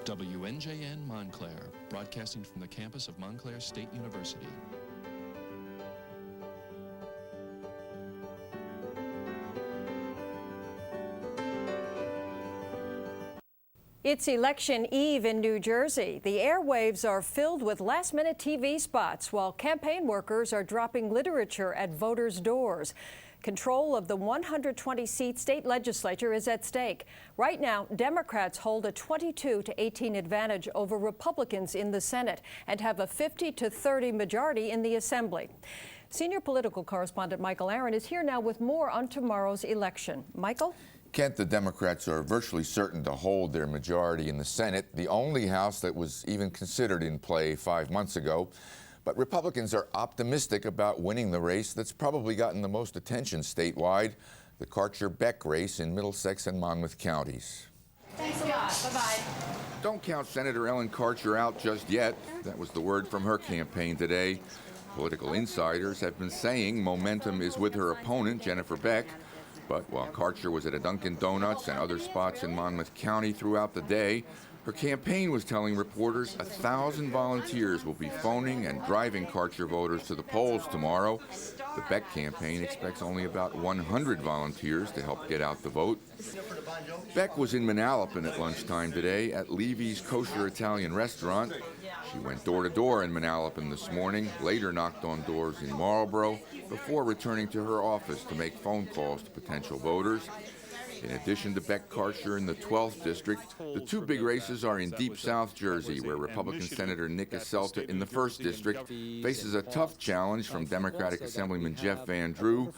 WNJN Montclair, broadcasting from the campus of Montclair State University. It's election eve in New Jersey. The airwaves are filled with last-minute TV spots while campaign workers are dropping literature at voters' doors. Control of the 120-seat state legislature is at stake. Right now, Democrats hold a 22-18 advantage over Republicans in the Senate and have a 50-30 majority in the Assembly. Senior political correspondent Michael Aaron is here now with more on tomorrow's election. Michael? Kent, the Democrats are virtually certain to hold their majority in the Senate, the only House that was even considered in play 5 months ago. But Republicans are optimistic about winning the race that's probably gotten the most attention statewide, the Karcher-Beck race in Middlesex and Monmouth counties. Thanks a lot. Bye-bye. Don't count Senator Ellen Karcher out just yet. That was the word from her campaign today. Political insiders have been saying momentum is with her opponent, Jennifer Beck. But while Karcher was at a Dunkin' Donuts and other spots in Monmouth County throughout the day, her campaign was telling reporters 1,000 volunteers will be phoning and driving Karcher voters to the polls tomorrow. The Beck campaign expects only about 100 volunteers to help get out the vote. Beck was in Manalapan at lunchtime today at Levy's Kosher Italian restaurant. She went door to door in Manalapan this morning, later knocked on doors in Marlborough, before returning to her office to make phone calls to potential voters. In addition to Beck Karcher in the 12th district, the two big races are in Deep South Jersey, where Republican Senator Nick Aselta in the 1st district faces a tough challenge from Democratic Assemblyman Jeff Van Drew,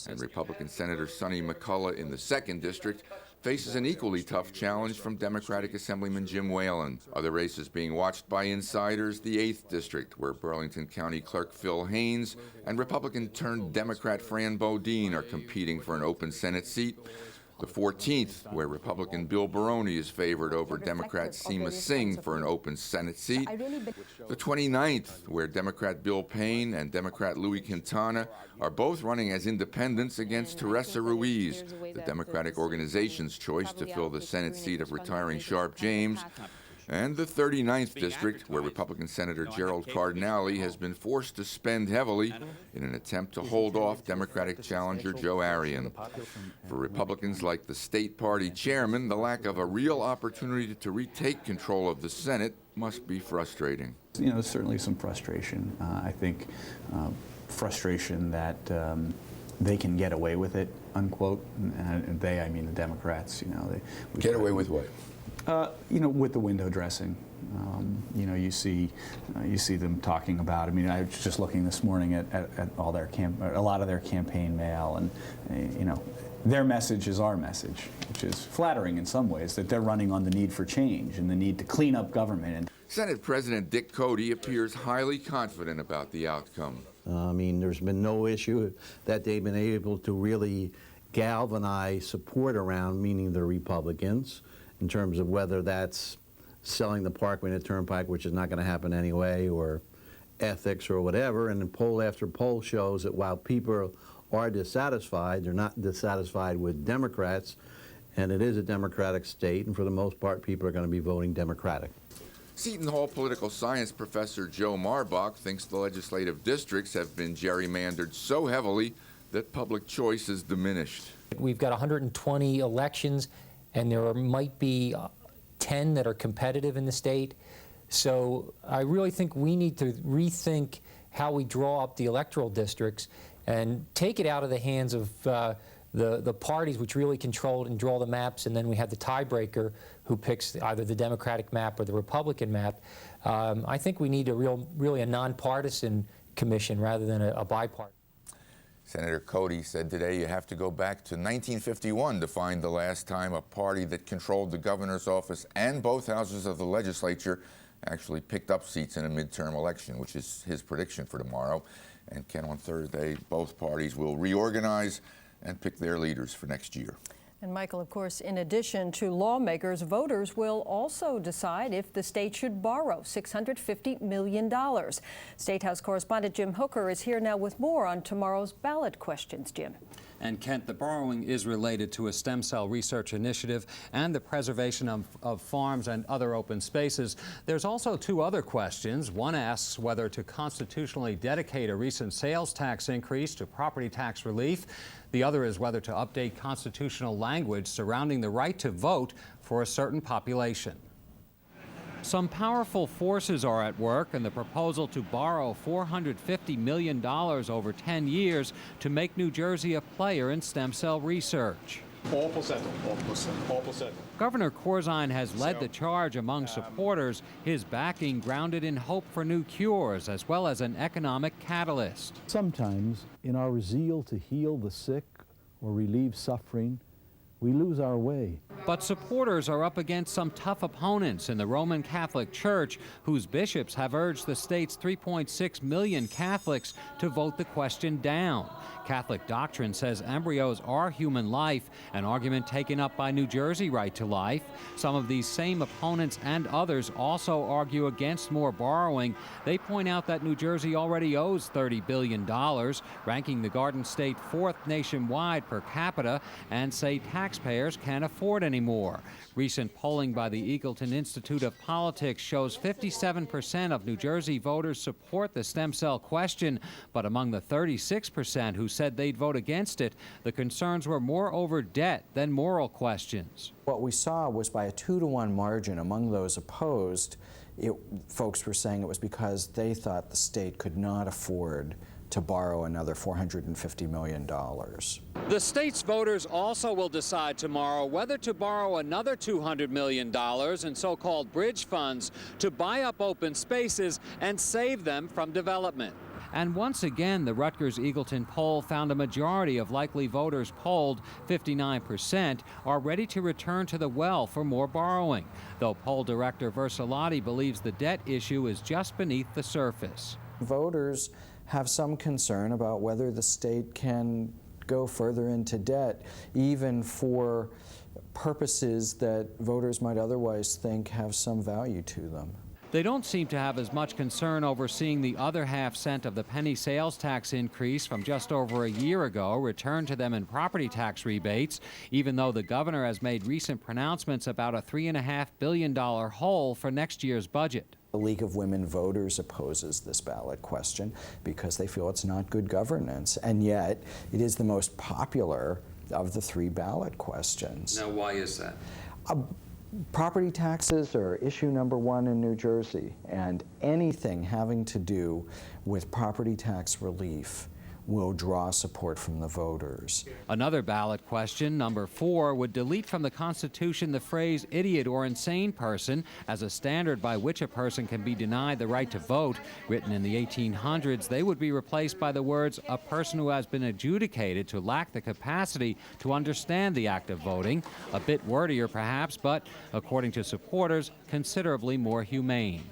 and Republican Senator Sonny McCullough in the 2nd district faces an equally tough challenge from Democratic Assemblyman Jim Whalen. Other races being watched by insiders, the 8th district, where Burlington County Clerk Phil Haynes and Republican-turned-Democrat Fran Bodine are competing for an open Senate seat. The 14th, where Republican Bill Baroni is favored over Democrat Seema Singh for an open Senate seat. The 29th, where Democrat Bill Payne and Democrat Louis Quintana are both running as independents against Teresa Ruiz, the Democratic organization's choice to fill the Senate seat of retiring Sharp James. And the 39th district, where Republican Senator Gerald Cardinale has been forced to spend heavily in an attempt to hold off Democratic challenger Joe Arion. For Republicans like the state party chairman, the lack of a real opportunity to retake control of the Senate must be frustrating. You know, there's certainly some frustration. I think frustration that they can get away with it, unquote. And they, I mean the Democrats. You know, Get away with what? You know, with the window dressing. You know, you see them talking about. I mean, I was just looking this morning at all their a lot of their campaign mail, and you know, their message is our message, which is flattering in some ways, that they're running on the need for change and the need to clean up government. Senate President Dick Cody appears highly confident about the outcome. I mean, there's been no issue that they've been able to really galvanize support around, meaning the Republicans, in terms of whether that's selling the Parkway and the Turnpike, which is not going to happen anyway, or ethics or whatever. And poll after poll shows that while people are dissatisfied, they're not dissatisfied with Democrats, and it is a Democratic state, and for the most part, people are going to be voting Democratic. Seton Hall political science professor Joe Marbach thinks the legislative districts have been gerrymandered so heavily that public choice is diminished. We've got 120 elections, and there might be 10 that are competitive in the state. So I really think we need to rethink how we draw up the electoral districts and take it out of the hands of the parties which really control and draw the maps, and then we have the tiebreaker who picks either the Democratic map or the Republican map. I think we need really a nonpartisan commission rather than a bipartisan. Senator Cody said today you have to go back to 1951 to find the last time a party that controlled the governor's office and both houses of the legislature actually picked up seats in a midterm election, which is his prediction for tomorrow. And Ken, on Thursday, both parties will reorganize and pick their leaders for next year. And Michael, of course, in addition to lawmakers, voters will also decide if the state should borrow $650 million. State House correspondent Jim Hooker is here now with more on tomorrow's ballot questions. Jim. And Kent, the borrowing is related to a stem cell research initiative and the preservation of farms and other open spaces. There's also two other questions. One asks whether to constitutionally dedicate a recent sales tax increase to property tax relief. The other is whether to update constitutional language surrounding the right to vote for a certain population. Some powerful forces are at work in the proposal to borrow $450 million over 10 years to make New Jersey a player in stem cell research. All percent. Governor Corzine has led the charge among supporters, his backing grounded in hope for new cures as well as an economic catalyst. Sometimes, in our zeal to heal the sick or relieve suffering, we lose our way. But supporters are up against some tough opponents in the Roman Catholic Church, whose bishops have urged the state's 3.6 million Catholics to vote the question down. Catholic doctrine says embryos are human life, an argument taken up by New Jersey Right to Life. Some of these same opponents and others also argue against more borrowing. They point out that New Jersey already owes $30 billion, ranking the Garden State 4th nationwide per capita, and say taxpayers can't afford anymore. Recent polling by the Eagleton Institute of Politics shows 57% of New Jersey voters support the stem cell question, but among the 36% who said they'd vote against it, the concerns were more over debt than moral questions. What we saw was by a 2-to-1 margin among those opposed, folks were saying it was because they thought the state could not afford to borrow another $450 million. The state's voters also will decide tomorrow whether to borrow another $200 million in so-called bridge funds to buy up open spaces and save them from development. And once again, the Rutgers-Eagleton poll found a majority of likely voters polled, 59%, are ready to return to the well for more borrowing, though poll director Versalotti believes the debt issue is just beneath the surface. Voters have some concern about whether the state can go further into debt, even for purposes that voters might otherwise think have some value to them. They don't seem to have as much concern over seeing the other half-cent of the penny sales tax increase from just over a year ago returned to them in property tax rebates, even though the governor has made recent pronouncements about a $3.5 billion hole for next year's budget. The League of Women Voters opposes this ballot question because they feel it's not good governance, and yet it is the most popular of the 3 ballot questions. Now, why is that? Property taxes are issue #1 in New Jersey, and anything having to do with property tax relief will draw support from the voters. Another ballot question, #4, would delete from the Constitution the phrase idiot or insane person as a standard by which a person can be denied the right to vote. Written in the 1800s, they would be replaced by the words a person who has been adjudicated to lack the capacity to understand the act of voting. A bit wordier perhaps, but according to supporters, considerably more humane.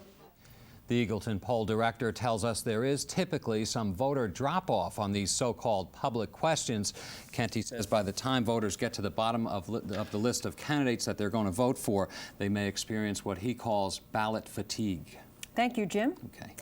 The Eagleton poll director tells us there is typically some voter drop-off on these so-called public questions. Kenty says by the time voters get to the bottom of the list of candidates that they're going to vote for, they may experience what he calls ballot fatigue. Thank you, Jim. Okay.